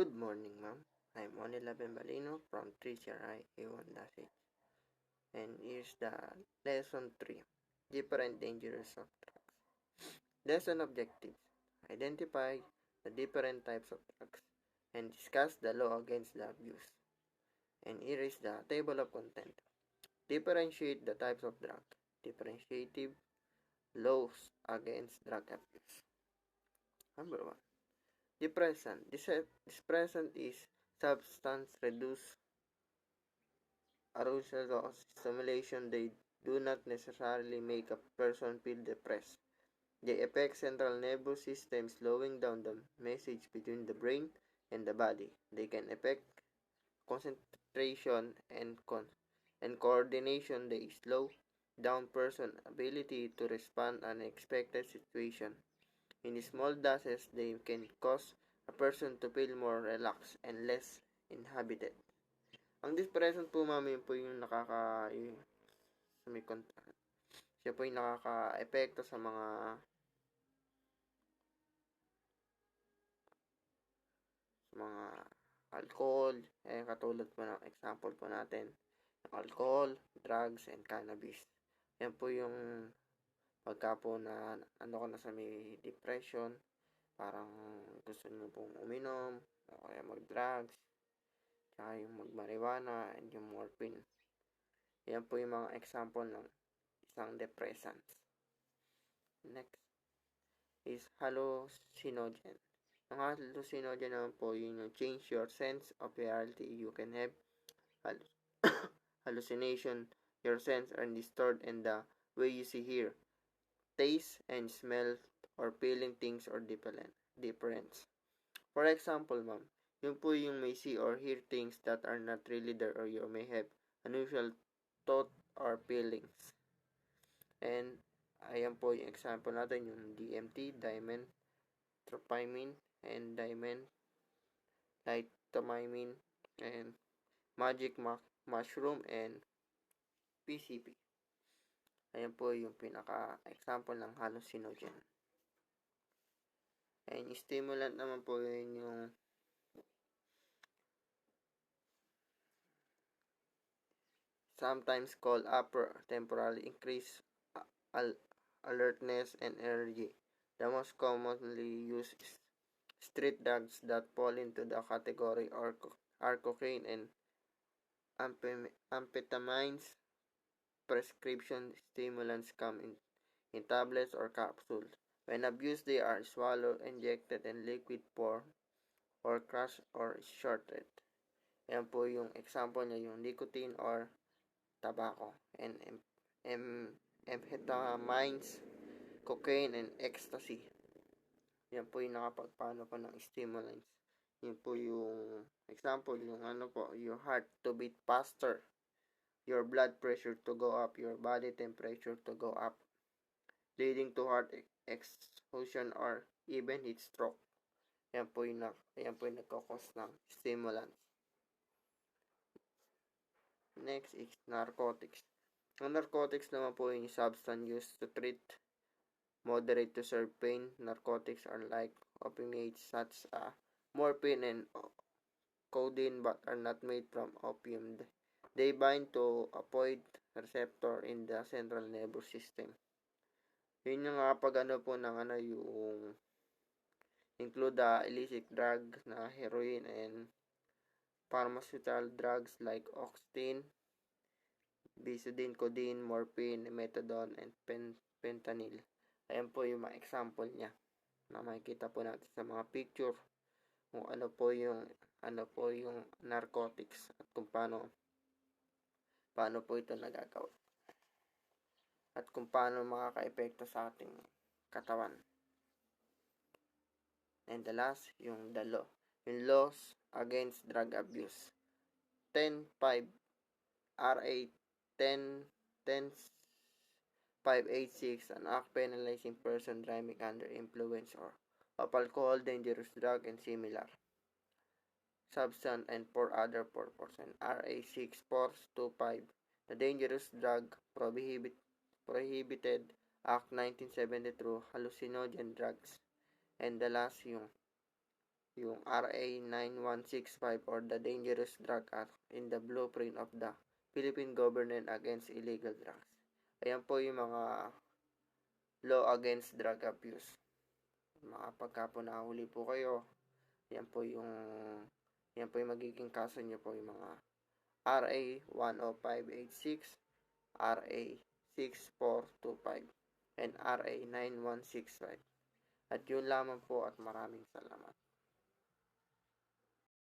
Good morning, ma'am. I'm Onila Bembalino from 3CRI A1-H. And here's the lesson 3. Different dangers of drugs. Lesson objectives. Identify the different types of drugs and discuss the law against the abuse. And here is the table of content. Differentiate the types of drug. Differentiative laws against drug abuse. Number 1. Depressant. Depressant is substance reduced arousal or stimulation. They do not necessarily make a person feel depressed. They affect central nervous system, slowing down the message between the brain and the body. They can affect concentration and coordination. They slow down person's ability to respond to unexpected situation. In small doses, they can cause a person to feel more relaxed and less inhibited. Ang depression po, mami, po yung siya po yung nakaka-epekto sa mga alcohol, katulad po ng example po natin, alcohol, drugs, and cannabis. Yan po yung pagka po na ko na sa may depression, parang gusto nyo pong uminom, o kaya mag-drugs, tsaka yung mag-marijuana, and yung morphine. Yan po yung mga example ng isang depressant. Next is hallucinogen. Ang hallucinogen naman po, yun yung change your sense of reality. You can have hallucination. Your sense are distorted in the way you see, hear, taste, and smell, or feeling things or difference. For example, ma'am, yun po yung may see or hear things that are not really there, or you may have unusual thought or feelings. And ayan po yung example natin, yung DMT, dimethyltryptamine, and dimethyltryptamine, and magic mushroom, and PCP. Ayan po yung pinaka-example ng hallucinogen. And stimulant naman po yun yung sometimes called upper temporally increase alertness and energy. The most commonly used street drugs that fall into the category are cocaine and amphetamines. Prescription stimulants come in tablets or capsules. When abused, they are swallowed, injected, in liquid form, or crushed or shorted. Yan po yung example niya, yung nicotine or tobacco. And amphetamines, cocaine, and ecstasy. Yan po yung nakapagpano po ng stimulants. Yan po yung example, yung your heart to beat faster, your blood pressure to go up, your body temperature to go up, leading to heart exhaustion or even heat stroke. Yan po yung nagkakos ng stimulants. Next is narcotics. Ang narcotics naman po yung substance used to treat moderate to severe pain. Narcotics are like opiates such as morphine and codeine, but are not made from opium. They bind to opioid receptor in the central nervous system. Yun yung pag po ng yung include the illicit drug na heroin and pharmaceutical drugs like oxytocin, Bisodine, codeine, morphine, methadone, and fentanyl. Ayan po yung mga example niya na makikita po natin sa mga picture kung ano po yung narcotics at kung paano po ito nagagawa at kung paano makaka-epekto sa ating katawan. And the last, yung the law. Yung laws against drug abuse. 10.5 RA 10.586, an act penalizing person driving under influence or of alcohol, dangerous drug, and similar substance and for other purpose. And RA 6425, the Dangerous Drug Prohibited Act 1972, hallucinogen drugs. And the last yung yung RA 9165 or the Dangerous Drug Act in the blueprint of the Philippine Government Against Illegal Drugs. Ayan po yung mga law against drug abuse. Mga pagka po nahuli po kayo, yan po yung magiging kaso nyo po, yung mga RA 10586, RA 6425, and RA 9165. At yun lamang po, at maraming salamat.